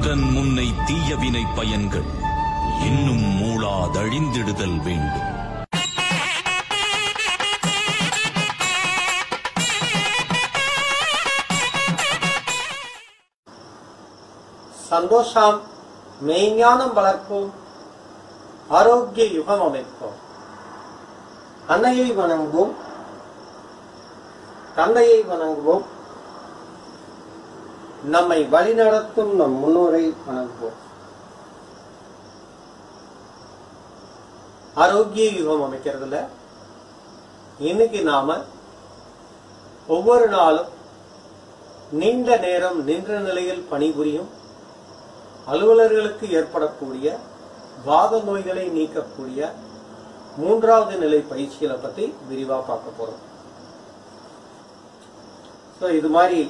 தன் முன்னை தீயவினை பயன்கள் இன்னும் மூளாதழிந்திடுதல் வேண்டும். சந்தோஷம் மெய்ஞானம் வளர்ப்போம், ஆரோக்கிய யுகம் அமைப்போம். அன்னையை வணங்குவோம், தந்தையை வணங்குவோம், நம்மை வழிநடத்தும் நம் முன்னோரை வணங்குவோம். ஆரோக்கிய யுகம் அமைக்கிறதுல இன்னைக்கு நாம ஒவ்வொரு நாளும் நீண்ட நேரம் நின்ற நிலையில் பணிபுரியும் அலுவலர்களுக்கு ஏற்படக்கூடிய வாத நோய்களை நீக்கக்கூடிய 3வது நிலை பயிற்சிகளை பத்தி விரிவா பார்க்க போறோம். இது மாதிரி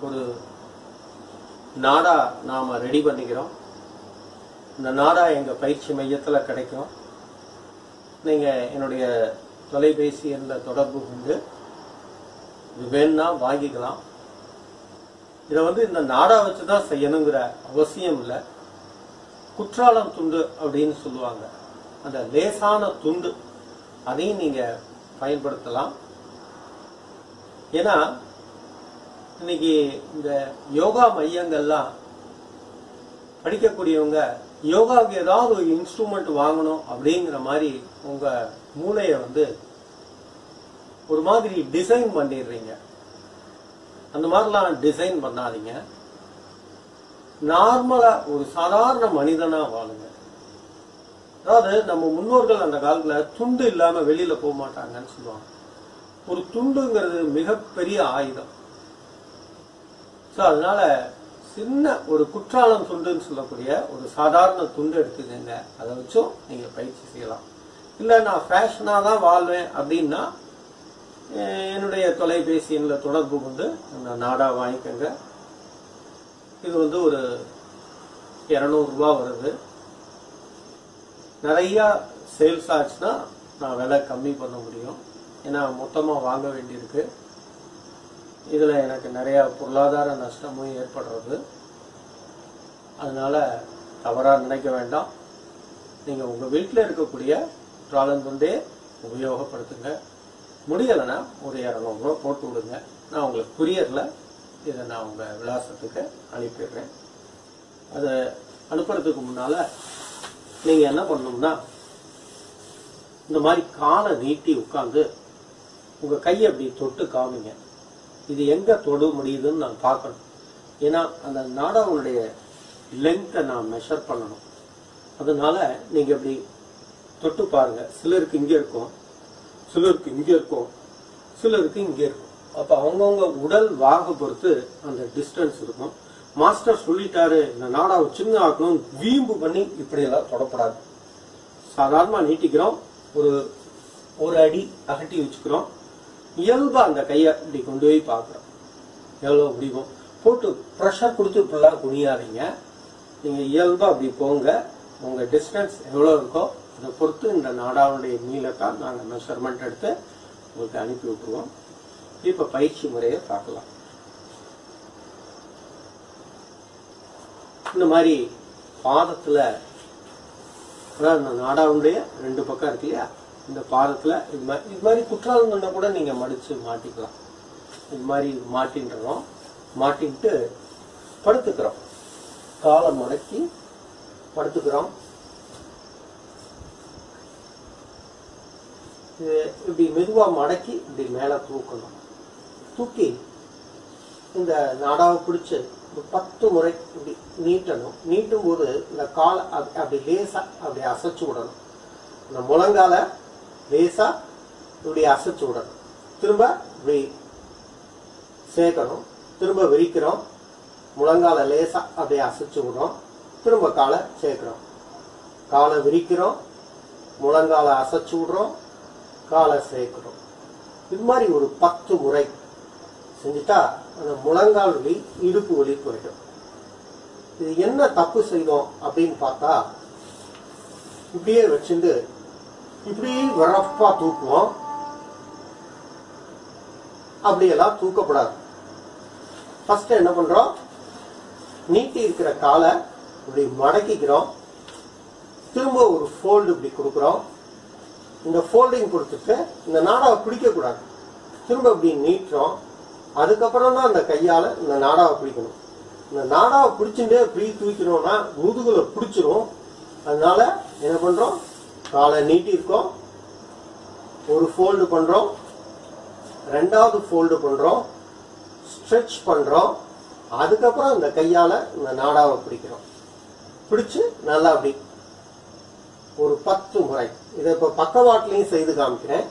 ஒரு நாடா நாம ரெடி பண்ணிக்கிறோம். இந்த நாடா எங்க பயிற்சி மையத்துல கிடைக்கும். நீங்க என்னுடைய தொலைபேசி எண்ணில் தொடர்பு கொண்டு இது வேணும்னா வாங்கிக்கலாம். இதை இந்த நாடா வச்சுதான் செய்யணுங்கிற அவசியம் இல்லை. குற்றாலம் துண்டு அப்படின்னு சொல்லுவாங்க, அந்த லேசான துண்டு, அதையும் நீங்க பயன்படுத்தலாம். ஏன்னா இன்னைக்கு இந்த யோகா மையங்கள்லாம் படிக்கக்கூடியவங்க யோகாவுக்கு ஏதாவது ஒரு இன்ஸ்ட்ருமெண்ட் வாங்கணும் அப்படிங்கிற மாதிரி உங்க மூளைய ஒரு மாதிரி டிசைன் பண்ணிடுறீங்க. அந்த மாதிரிலாம் டிசைன் பண்ணாதீங்க. நார்மலா ஒரு சாதாரண மனிதனா வாழுங்க. அதாவது நம்ம முன்னோர்கள் அந்த காலத்துல துண்டு இல்லாம வெளியில போக மாட்டாங்கன்னு சொல்லுவாங்க. ஒரு துண்டுங்கிறது மிகப்பெரிய ஆயுதம். அதனால சின்ன ஒரு குற்றாலம் துண்டுன்னு சொல்லக்கூடிய ஒரு சாதாரண துண்டு எடுத்துக்கங்க. அதை வச்சும் நீங்க பயிற்சி செய்யலாம். இல்ல நான் ஃபேஷனா தான் வாழ்வேன் அப்படின்னா என்னுடைய தொலைபேசி எண்ணில் தொடர்பு கொண்டு நாடா வாங்கிக்கோங்க. இது ஒரு 200 ரூபாய் வருது. நிறைய சேல்ஸ் ஆச்சுன்னா நான் விலை கம்மி பண்ண முடியும். ஏன்னா மொத்தமா வாங்க வேண்டியிருக்கு. இதுல எனக்கு நிறைய பொருளாதார நஷ்டமும் ஏற்படுறது. அதனால தவறா நினைக்க வேண்டாம். நீங்க உங்க வீட்டில் இருக்கக்கூடிய குற்றாலம் துண்டே உபயோகப்படுத்துங்க. முடியலைன்னா ஒரு 200 ரூபாய் போட்டு விடுங்க. நான் உங்களுக்கு குரியர்ல இதை நான் உங்க விலாசத்துக்கு அனுப்பிடுறேன். அதை அனுப்புறதுக்கு முன்னால நீங்க என்ன பண்ணணும்னா, இந்த மாதிரி காலை நீட்டி உட்கார்ந்து உங்க கையை அப்படி தொட்டு காமிங்க. இது எங்க தொட முடியுதுன்னு நான் பார்க்கணும். ஏன்னா அந்த நாடாவுடைய லென்த்தை நான் மெஷர் பண்ணணும். அதனால நீங்க இப்படி தொட்டு பாருங்க. சிலருக்கு இங்க இருக்கும், சிலருக்கு இங்க இருக்கும், சிலருக்கு இங்க இருக்கும். அப்ப அவங்கவுங்க உடல் வாக பொறுத்து அந்த டிஸ்டன்ஸ் இருக்கும். மாஸ்டர் சொல்லிட்டாரு இந்த நாடாவை சின்ன ஆக்கணும், வீம்பு பண்ணி இப்படி எல்லாம் தொடப்படாது. சாதாரணமா நீட்டிக்கிறோம், ஒரு அடி அகட்டி வச்சுக்கிறோம். இயல்பா அந்த கையை இப்படி கொண்டு போய் பார்க்கிறோம். எவ்வளவு முடியுமோ போட்டு ப்ரெஷர் கொடுத்து இப்படிலாம் குனியாதீங்க. நீங்க இயல்பா அப்படி போங்க. உங்க டிஸ்டன்ஸ் எவ்வளவு இருக்கோ அதை பொறுத்து இந்த நாடாவுடைய நீளத்தான் நாங்க மெஷர்மெண்ட் எடுத்து உங்களுக்கு அனுப்பி விட்டுருவோம். இப்ப பயிற்சி முறையை பார்க்கலாம். இந்த மாதிரி பாதத்துல, அதாவது இந்த நாடாவுடைய 2 பக்கம் இருக்கு இல்லையா, இந்த பாதத்துல இது மாதிரி குற்றாலம் துண்டை கூட நீங்க மடிச்சு மாட்டிக்கலாம். இது மாதிரி மாட்டின்றோம். மாட்டிட்டு படுத்துக்கிறோம். காலை மடக்கி படுத்துக்கிறோம். இப்படி மெதுவா மடக்கி இப்படி மேல தூக்கணும். தூக்கி இந்த நாடாவை பிடிச்சு 10 முறை இப்படி நீட்டணும். நீட்டும் போது இந்த காலை அப்படி லேசா அப்படி அசைச்சு விடணும். இந்த முழங்கால லேசா இப்படி அசைச்சு விடணும். திரும்ப இப்படி சேர்க்கணும். திரும்ப விரிக்கிறோம். முழங்கால லேசா அப்படியே அசைச்சு விடுறோம். திரும்ப காலை சேர்க்கிறோம். காலை விரிக்கிறோம், முழங்கால அசைச்சு விடுறோம், காலை சேர்க்கிறோம். இது மாதிரி ஒரு 10 முறை செஞ்சுட்டா அந்த முழங்கால் வலி, இடுப்பு வலி போயிடும். இது என்ன தப்பு செய்தோம் அப்படின்னு பார்த்தா, இப்படியே வச்சுட்டு இப்படி வரப்பா தூக்குவோம். அப்படியெல்லாம் தூக்கப்படாது. ஃபர்ஸ்ட் என்ன பண்றோம், நீட்டி இருக்கிற காலை இப்படி மடக்கிக்கிறோம். திரும்ப ஒரு ஃபோல்டு இப்படி கொடுக்குறோம். இந்த ஃபோல்டிங் கொடுத்துட்டு இந்த நாடாவை பிடிக்கக்கூடாது. திரும்ப இப்படி நீட்டுறோம். அதுக்கப்புறம் தான் அந்த கையால் இந்த நாடாவை பிடிக்கணும். இந்த நாடாவை பிடிச்சுட்டே இப்படி தூக்கணும்னா முதுகுல பிடிச்சிரும். அதனால என்ன பண்றோம், காலை நீட்டி இருக்கோம், ஒரு ஃபோல்டு பண்றோம், ரெண்டாவது ஃபோல்டு பண்றோம், ஸ்ட்ரெச் பண்றோம். அதுக்கப்புறம் இந்த கையால இந்த நாடாவை பிடிக்கிறோம். பிடிச்சு நல்லா அப்படி ஒரு 10 முறை. இதை இப்ப பக்கவாட்டிலையும் செய்து காமிக்கிறேன்.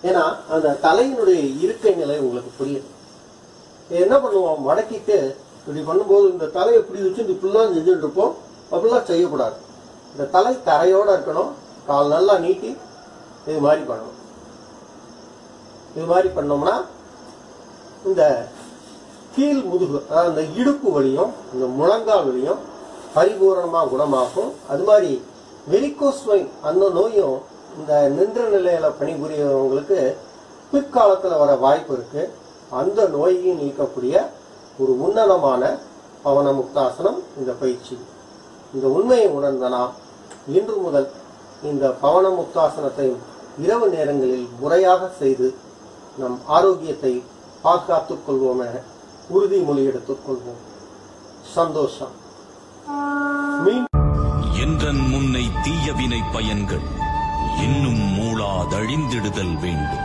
ஏன்னா அந்த தலையினுடைய இருக்கை நிலை உங்களுக்கு புரியும். என்ன பண்ணுவோம், மடக்கிட்டு இப்படி பண்ணும்போது இந்த தலையை இப்படி வச்சு இப்படிலாம் செஞ்சுட்டு இருப்போம். அப்படிலாம் செய்யக்கூடாது. இந்த தலை தரையோட இருக்கணும். கால் நல்லா நீட்டி இது மாதிரி பண்ணணும். இது மாதிரி பண்ணோம்னா இந்த கீழ் முதுகு, அந்த இடுப்பு வலியும் இந்த முழங்கால் வலியும் பரிபூரணமா குணமாகும். அது மாதிரி வெரிகோஸ் வெயின் அந்த நோயும் இந்த நின்ற நிலையில பணிபுரியவங்களுக்கு பிற்காலத்துல வர வாய்ப்பு இருக்கு. அந்த நோயையும் நீக்கக்கூடிய ஒரு உன்னதமான பவன முக்தாசனம் இந்த பயிற்சி. இந்த உண்மையை உணர்ந்தனா இன்று முதல் இந்த பவன முக்தாசனத்தை இரவு நேரங்களில் முறையாக செய்து நம் ஆரோக்கியத்தை பாதுகாத்துக் கொள்வோம் என உறுதிமொழி எடுத்துக் கொள்வோம். சந்தோஷம். என்றன் முன்னை தீயவினை பயன்கள் இன்னும் மூளாதழிந்திடுதல் வேண்டும்.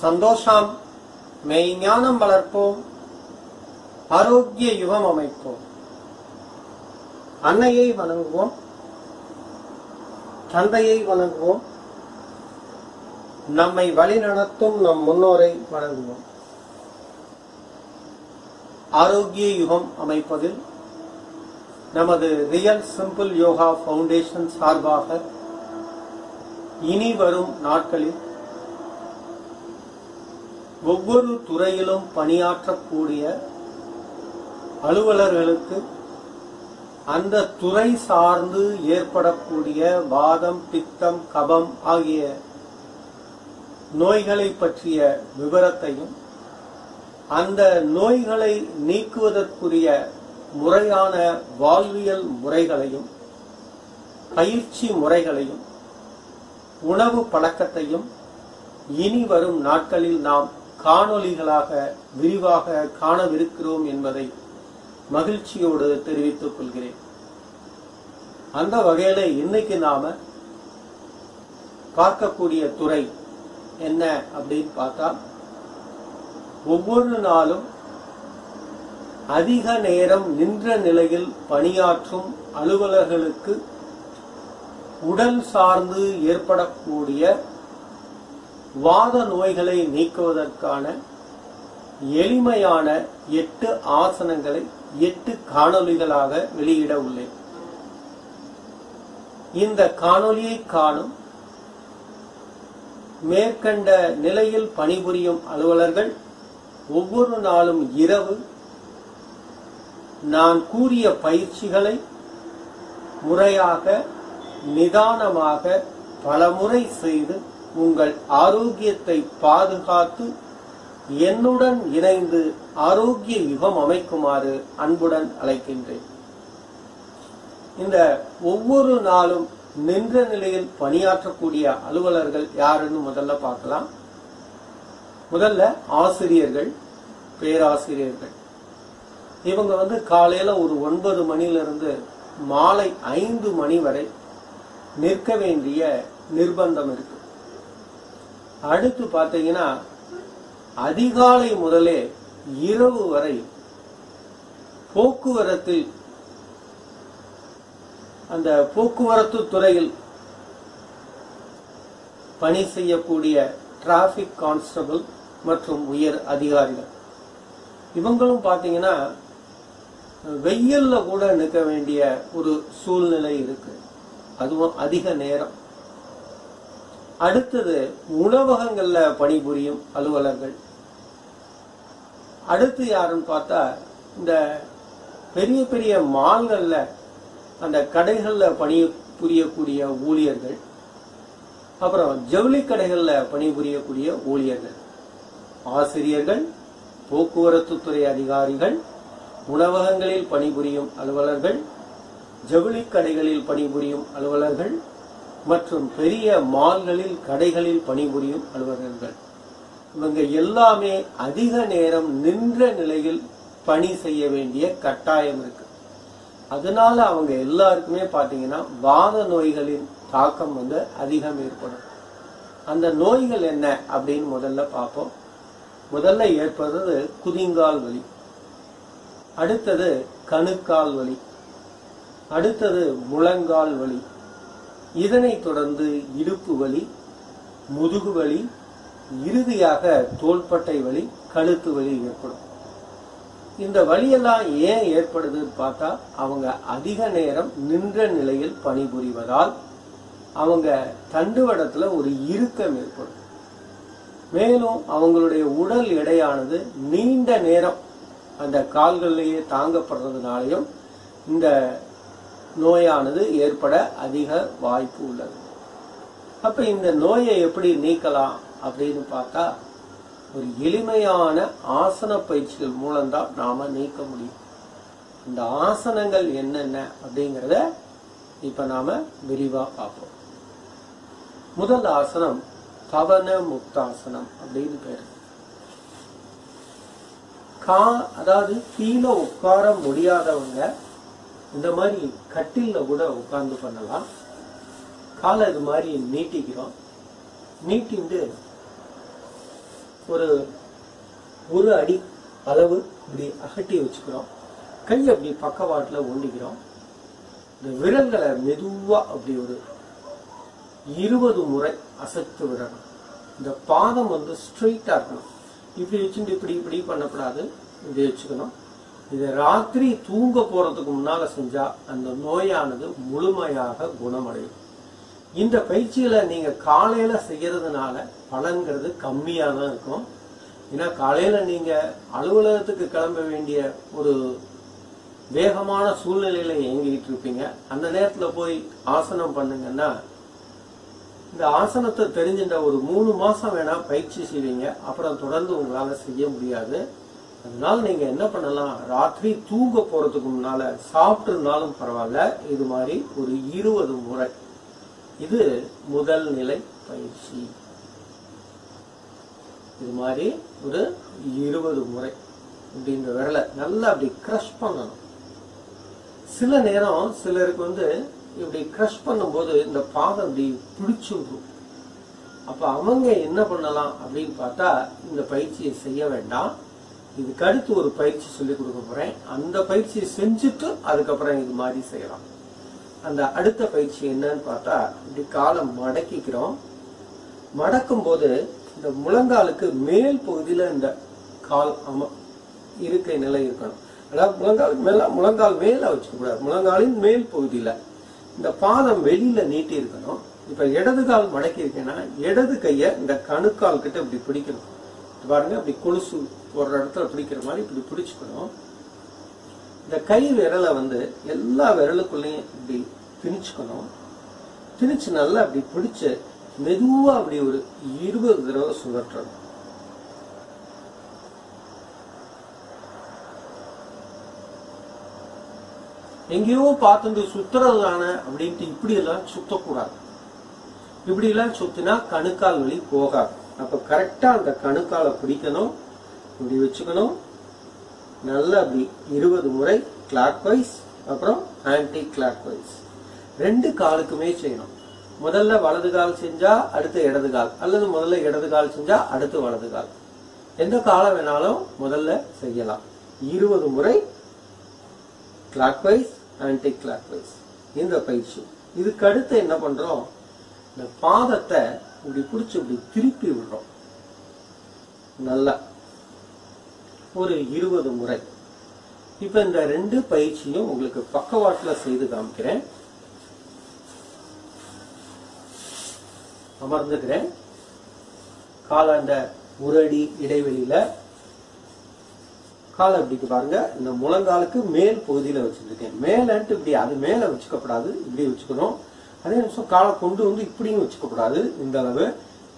சந்தோஷம். மெய்ஞானம் வளர்ப்போம், ஆரோக்கிய யுகம் அமைப்போம். அன்னையை வணங்குவோம், தந்தையை வணங்குவோம், நம்மை வழிநடத்தும் நம் முன்னோரை வணங்குவோம். ஆரோக்கிய யுகம் அமைப்பதில் நமது ரியல் சிம்பிள் யோகா ஃபவுண்டேஷன் சார்பாக இனி வரும் நாட்களில் ஒவ்வொரு துறையிலும் பணியாற்றக்கூடிய அலுவலர்களுக்கு அந்த துறை சார்ந்து ஏற்படக்கூடிய வாதம், பித்தம், கபம் ஆகிய நோய்களை பற்றிய விவரத்தையும் அந்த நோய்களை நீக்குவதற்குரிய முறையான வாழ்வியல் முறைகளையும் பயிற்சி முறைகளையும் உணவு பழக்கத்தையும் இனி வரும் நாட்களில் நாம் காணொளிகளாக விரிவாக காணவிருக்கிறோம் என்பதை மகிழ்ச்சியோடு தெரிவித்துக் கொள்கிறேன். அந்த வகையில இன்னைக்கு நாம பார்க்கக்கூடிய துறை என்ன அப்படின்னு பார்த்தா, ஒவ்வொரு நாளும் அதிக நேரம் நின்ற நிலையில் பணியாற்றும் அலுவலர்களுக்கு உடல் சார்ந்து ஏற்படக்கூடிய வாத நோய்களை நீக்குவதற்கான எளிமையான 8 ஆசனங்களை 8 காணொளிகளாக வெளியிட உள்ளேன். இந்த காணொளியை காணும் மேற்கண்ட நிலையில் பணிபுரியும் அலுவலர்கள் ஒவ்வொரு நாளும் இரவு நான் கூறிய பயிற்சிகளை முறையாக நிதானமாக பலமுறை செய்து உங்கள் ஆரோக்கியத்தை பாதுகாத்து என்னுடன் இணைந்து ஆரோக்கிய யுகம் அமைக்குமாறு அன்புடன் அழைக்கின்றேன். இந்த ஒவ்வொரு நாளும் நின்ற நிலையில் பணியாற்றக்கூடிய அலுவலர்கள் யாருன்னு முதல்ல பார்க்கலாம். முதல்ல ஆசிரியர்கள், பேராசிரியர்கள். இவங்க காலையில ஒரு 9 மணிலிருந்து மாலை 5 மணி வரை நிற்க வேண்டிய நிர்பந்தம் இருக்கு. அடுத்து பாத்தீங்கன்னா அதிகாலை முதலே இரவு வரை போக்குவரத்தில் அந்த போக்குவரத்து துறையில் பணி செய்யக்கூடிய டிராபிக் கான்ஸ்டபிள் மற்றும் உயர் அதிகாரிகள் இவங்களும் பாத்தீங்கன்னா வெயில்ல கூட நிற்க வேண்டிய ஒரு சூழ்நிலை இருக்கு. அதுவும் அதிக நேரம். அடுத்தது உணவகங்கள்ல பணிபுரியும் அலுவலர்கள். அடுத்து யாருன்னு பார்த்தா இந்த பெரிய பெரிய மால்கள்ல அந்த கடைகள்ல பணிபுரியக்கூடிய ஊழியர்கள். அப்புறம் ஜவுளி கடைகள்ல பணிபுரியக்கூடிய ஊழியர்கள், ஆசிரியர்கள், போக்குவரத்து துறை அதிகாரிகள், உணவகங்களில் பணிபுரியும் அலுவலர்கள், ஜவுளி கடைகளில் பணிபுரியும் அலுவலர்கள் மற்றும் பெரிய மால்களில் கடைகளில் பணிபுரியும் அலுவலர்கள், இவங்க எல்லாமே அதிக நேரம் நின்ற நிலையில் பணி செய்ய வேண்டிய கட்டாயம் இருக்கு. அதனால அவங்க எல்லாருக்குமே பாத்தீங்கன்னா வாத நோய்களின் தாக்கம் அதிகம் ஏற்படும். அந்த நோய்கள் என்ன அப்படின்னு முதல்ல பார்ப்போம். முதல்ல ஏற்படுறது குதிங்கால் வலி, அடுத்தது கணுக்கால் வலி, அடுத்தது முழங்கால் வலி, இதனைத் தொடர்ந்து இடுப்பு வலி, முதுகு வலி, இறுதியாக தோள்பட்டை வலி, கழுத்து வலி ஏற்படும். இந்த வலியெல்லாம் ஏன் ஏற்படுதுன்னு பார்த்தா அவங்க அதிக நேரம் நின்ற நிலையில் பணிபுரிவதால் அவங்க தண்டுவடத்துல ஒரு இறுக்கம் ஏற்படும். மேலும் அவங்களுடைய உடல் எடையானது நீண்ட நேரம் அந்த கால்களிலேயே தாங்கப்படுறதுனாலையும் இந்த நோயானது ஏற்பட அதிக வாய்ப்பு உள்ளது. அப்ப இந்த நோயை எப்படி நீக்கலாம் அப்படின்னு பார்த்தா ஒரு எளிமையான ஆசன பயிற்சிகள் மூலம்தான் நாம நீக்க முடியும். இந்த ஆசனங்கள் என்னென்ன அப்படிங்கறத இப்ப நாம விரிவா பார்ப்போம். முதல் ஆசனம் பவன முக்தாசனம் அப்படின்னு பேரு. அதாவது கீழே உட்கார முடியாதவங்க இந்த மாதிரி கட்டில்ல கூட உட்கார்ந்து பண்ணலாம். காலை இது மாதிரி நீட்டிக்கிறோம். நீட்டிட்டு ஒரு அடி அளவு இப்படி அகட்டி வச்சுக்கிறோம். கையை அப்படி பக்கவாட்டுல ஒண்டிக்கிறோம். இந்த விரல்களை மெதுவா அப்படி ஒரு 20 முறை அசைத்து விடணும். இந்த பாதம் ஸ்ட்ரெயிட்டா இருக்கணும். இப்படி வச்சுட்டு இப்படி இப்படி பண்ணக்கூடாது, இப்படி வச்சுக்கணும். இதை ராத்திரி தூங்க போறதுக்கு முன்னால செஞ்சா அந்த நோயானது முழுமையாக குணமடையும். இந்த பயிற்சிகளை நீங்க காலையில செய்யறதுனால பலன்கிறது கம்மியா தான் இருக்கும். ஏன்னா காலையில நீங்க அலுவலகத்துக்கு கிளம்ப வேண்டிய ஒரு வேகமான சூழ்நிலையில இயங்கிட்டு இருப்பீங்க. அந்த நேரத்துல போய் ஆசனம் பண்ணுங்கன்னா இந்த ஆசனத்தை தெரிஞ்சின்ற ஒரு 3 மாசம் வேணா பயிற்சி செய்வீங்க. அப்புறம் தொடர்ந்து உங்களால செய்ய முடியாது. அதனால நீங்க என்ன பண்ணலாம், ராத்திரி தூங்க போறதுக்கு முன்னால சாப்பிட்டு இருந்தாலும் பரவாயில்ல, இது மாதிரி ஒரு 20 முறை. இது முதல் நிலை பயிற்சி. இது மாதிரி ஒரு 20 முறை அப்படின்ற விரலை நல்லா அப்படி கிரஷ் பண்ணணும். சில நேரம் சிலருக்கு இப்படி கிரஷ் பண்ணும்போது இந்த பாதம் இப்படி பிடிச்சுடும். அப்ப அவங்க என்ன பண்ணலாம் அப்படின்னு பார்த்தா இந்த பயிற்சியை செய்ய வேண்டாம். இதுக்கு அடுத்து ஒரு பயிற்சி சொல்லி கொடுக்க போறேன். அந்த பயிற்சியை செஞ்சுட்டு அதுக்கப்புறம் இது மாதிரி செய்யலாம். அந்த அடுத்த பயிற்சி என்னன்னு பார்த்தா இப்படி காலை மடக்கிக்கிறோம். மடக்கும் போது இந்த முழங்காலுக்கு மேல் பகுதியில இந்த கால் இருக்கை நிலை இருக்கணும். அதாவது முழங்கால் மேல வச்சுக்க கூடாது. முழங்காலின் மேல் பகுதியில இந்த பாதம் வெளியில நீட்டி இருக்கணும். இப்ப இடது கால் மடக்கி இருக்கேன்னா இடது கைய இந்த கணுக்கால் கிட்ட இப்படி பிடிக்கணும். பாருங்க, இப்படி கொலுசு ஒரு இடத்துல பிடிக்கிற மாதிரி இப்படி பிடிச்சுக்கணும். இந்த கை விரலை எல்லா விரலுக்குள்ளயும் இப்படி திணிச்சுக்கணும். திணிச்சு நல்லா அப்படி பிடிச்சு மெதுவா அப்படி ஒரு 20 தடவை சுழற்றணும். எங்கேயோ பார்த்து சுத்துறது தானே அப்படின்ட்டு இப்படி எல்லாம் சுத்தக்கூடாது. இப்படி எல்லாம் சுத்தினா கணுக்கால் வலி போகாது. அப்ப கரெக்டா அந்த கணுக்காலை பிடிக்கணும், இப்படி வச்சுக்கணும். நல்லா அப்படி 20 முறை கிளாக் வைஸ், அப்புறம் ஆன்டி கிளாக் வைஸ். 2 காலுக்குமே செய்யணும். முதல்ல வலது கால் செஞ்சா அடுத்து இடது கால், அல்லது முதல்ல இடது கால் செஞ்சா அடுத்து வலது கால். எந்த காலம் வேணாலும் முதல்ல செய்யலாம். 20 முறை clockwise, anti clockwise இந்த பயிற்சி. இதுக்கு அடுத்து என்ன பண்றோம், இந்த பாதத்தை இப்படி பிடிச்சு இப்படி திருப்பி விடுறோம். நல்லா ஒரு 20 முறை. இப்ப இந்த 2 பயிற்சியும் உங்களுக்கு பக்கவாட்டுல செய்து காமிக்கிறேன். அமர்ந்துக்கிறேன். காலை அந்த 1 அடி இடைவெளியில காலை இப்படி பாருங்க, இந்த முழங்காலுக்கு மேல் பகுதியில வச்சிருக்கேன். மேலன்ட்டு இப்படி அது மேல வச்சுக்கப்படாது, இப்படி வச்சுக்கணும். அதே நிமிஷம் காலை கொண்டு வந்து இப்படியும் வச்சுக்க கூடாது. இந்த அளவு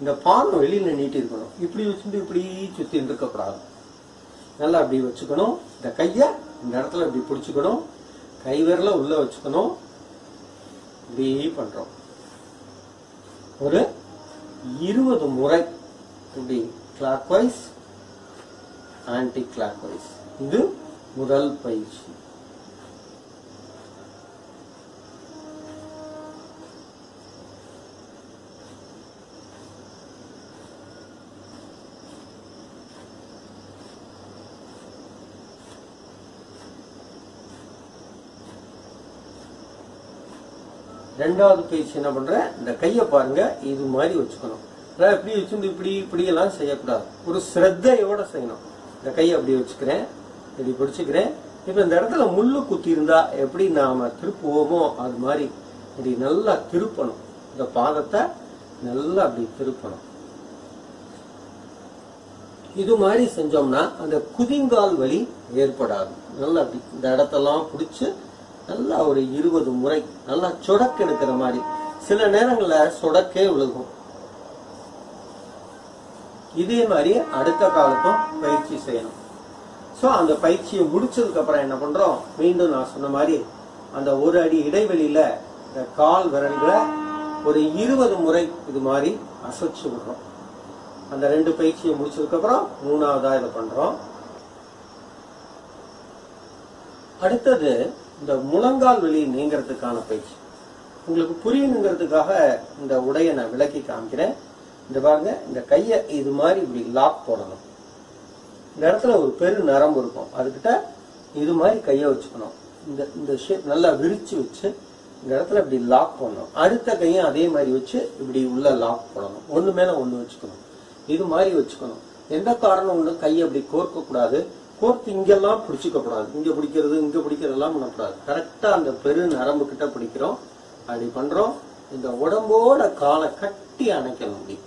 இந்த பாதம் வெளியில நீட்டி இருக்கணும். இப்படி வச்சுட்டு இப்படி சுத்தி இருக்க கூடாது. நல்லா அப்படி வச்சுக்கணும். இந்த கைய இந்த இடத்துல இப்படி பிடிச்சுக்கணும். கை விரல உள்ள வச்சுக்கணும். இப்படி பண்றோம். ஒரு 20 முறை இப்படி clockwise anti clockwise. இது முதல் பயிற்சி. ரெண்டாவது பயிற்சி என்ன பண்றேன், இந்த கையை பாருங்க இது மாதிரி வச்சுக்கணும். இப்படி வச்சு இப்படி இப்படி எல்லாம் செய்யக்கூடாது. ஒரு சிரத்தையோட செய்யணும். இந்த கையை அப்படி வச்சுக்கிறேன், இப்படி பிடிச்சுக்கிறேன். இப்ப இந்த இடத்துல முள்ளு குத்தி இருந்தா எப்படி நாம திருப்புவோமோ அது மாதிரி இப்படி நல்லா திருப்பணும். இந்த பாதத்தை நல்லா அப்படி திருப்பணும். இது மாதிரி செஞ்சோம்னா அந்த குதிங்கால் வலி ஏற்படாது. நல்லா அப்படி இந்த இடத்தெல்லாம் பிடிச்சு நல்லா ஒரு 20 முறை நல்லா சொடக்கு எடுக்கிற மாதிரி. சில நேரங்கள்ல சொடக்கே விழுகும். இதே மாதிரி அடுத்த காலுக்கும் பயிற்சி செய்யணும். சோ அந்த பயிற்சியை முடிச்சதுக்கு அப்புறம் என்ன பண்றோம், மீண்டும் நான் சொன்ன மாதிரி அந்த ஒரு அடி இடைவெளியில இந்த கால் விரல்களை ஒரு 20 முறை இது மாதிரி அசைச்சு விடுறோம். அந்த 2 பயிற்சியை முடிச்சதுக்கு அப்புறம் 3வதா இதை பண்றோம். அடுத்தது இந்த முழங்கால் வலி நீங்கிறதுக்கான பயிற்சி. உங்களுக்கு புரியணுங்கிறதுக்காக இந்த உடையை நான் விளக்கி காமிக்கிறேன். இந்த பாருங்க, இந்த கையை இது மாதிரி இப்படி லாக் போடணும். இந்த இடத்துல ஒரு பெரு நரம்பு இருக்கும், அதுகிட்ட இது மாதிரி கையை வச்சுக்கணும். இந்த ஷேப் நல்லா விரிச்சு வச்சு இந்த இடத்துல இப்படி லாக் பண்ணணும். அடுத்த கையும் அதே மாதிரி வச்சு இப்படி உள்ள லாக் போடணும். ஒண்ணு மேல ஒண்ணு வச்சுக்கணும். இது மாதிரி வச்சுக்கணும். எந்த காரணம் ஒண்ணு கையை அப்படி கோர்க்க கூடாது. கோர்த்து இங்கெல்லாம் பிடிச்சிக்க கூடாது. இங்க பிடிக்கிறது இங்க பிடிக்கிறதெல்லாம் பண்ணக்கூடாது. கரெக்டா அந்த பெரு நரம்பு கிட்ட பிடிக்கிறோம். அப்படி பண்றோம். இந்த உடம்போட காலை கட்டி அணைக்கணும். அப்படி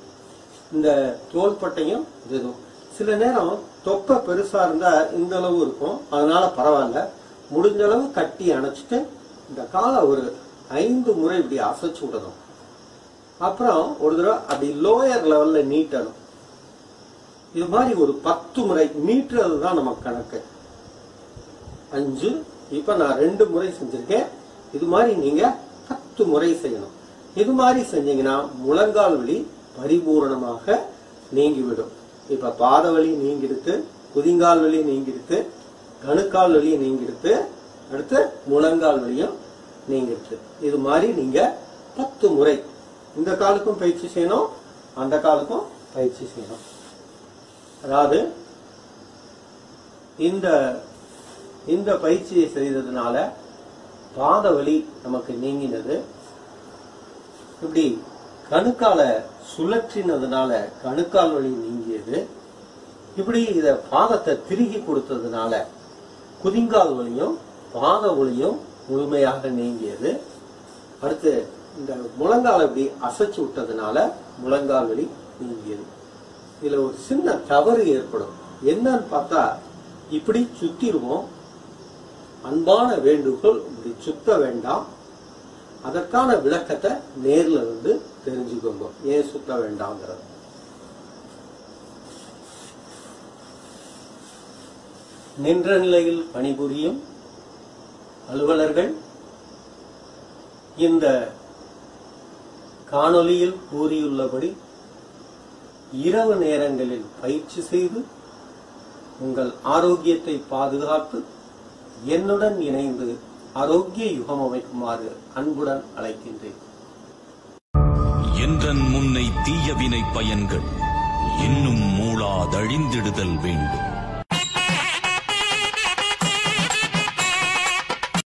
இந்த தோள்பட்டையும் இதுவும். சில நேரம் தொப்பை பெருசா இருந்தா இந்த அளவு இருக்கும், அதனால பரவாயில்ல. முடிஞ்ச அளவு கட்டி அணைச்சிட்டு இந்த காலை ஒரு 5 முறை இப்படி அசைச்சு விடணும். அப்புறம் ஒரு தடவை அப்படி லோயர் லெவல்ல நீட்டணும். இது மாதிரி ஒரு 10 முறை நீட்டுறது தான் நமக்கு கணக்கு. 5. இப்ப நான் 2 முறை செஞ்சிருக்கேன். இது மாதிரி நீங்க 10 முறை செய்யணும். இது மாதிரி செஞ்சீங்கன்னா முழங்கால் வலி பரிபூரணமாக நீங்கிவிடும். இப்ப பாத வலி நீங்கிடுத்து, குதிங்கால் வலி நீங்கிடுத்து, கணுக்கால் வலி நீங்கிடுத்து, அடுத்து முழங்கால் வலியும் நீங்கிடுத்து. இது மாதிரி நீங்க 10 முறை இந்த காலுக்கும் பயிற்சி செய்யணும், அந்த காலுக்கும் பயிற்சி செய்யணும். அதாவது இந்த பயிற்சியை செய்ததுனால பாத வலி நமக்கு நீங்கினது. இப்படி கணுக்கால சுழற்றினதுனால கணுக்கால் வலி நீங்கியது. இப்படி இத பாதத்தை திருகி கொடுத்ததுனால குதிங்கால் வலியும் பாத வலியும் முழுமையாக நீங்கியது. அடுத்து இந்த முழங்கால் இப்படி அசைச்சு விட்டதுனால முழங்கால் வலி நீங்கியது. இதுல ஒரு சின்ன தவறு ஏற்படும். என்னன்னு பார்த்தா, இப்படி சுத்திடுவோம். அன்பான வேண்டுகோள், இப்படி சுத்த வேண்டாம். அதற்கான விளக்கத்தை நேர்ல வந்து தெரிஞ்சுக்கோங்க, ஏன் சுத்த வேண்டாம்ங்கிறது. நின்ற நிலையில் பணிபுரியும் அலுவலர்கள் இந்த காணொளியில் கூறியுள்ளபடி இரவு நேரங்களில் பயிற்சி செய்து உங்கள் ஆரோக்கியத்தை பாதுகாத்து என்னுடன் இணைந்து ஆரோக்கிய யுகம் அமைக்குமாறு அன்புடன் அழைக்கின்றேன். என்றன் முன்னை தீயவினை பயன்கள் இன்னும் மூளாதழிந்திடுதல் வேண்டும்.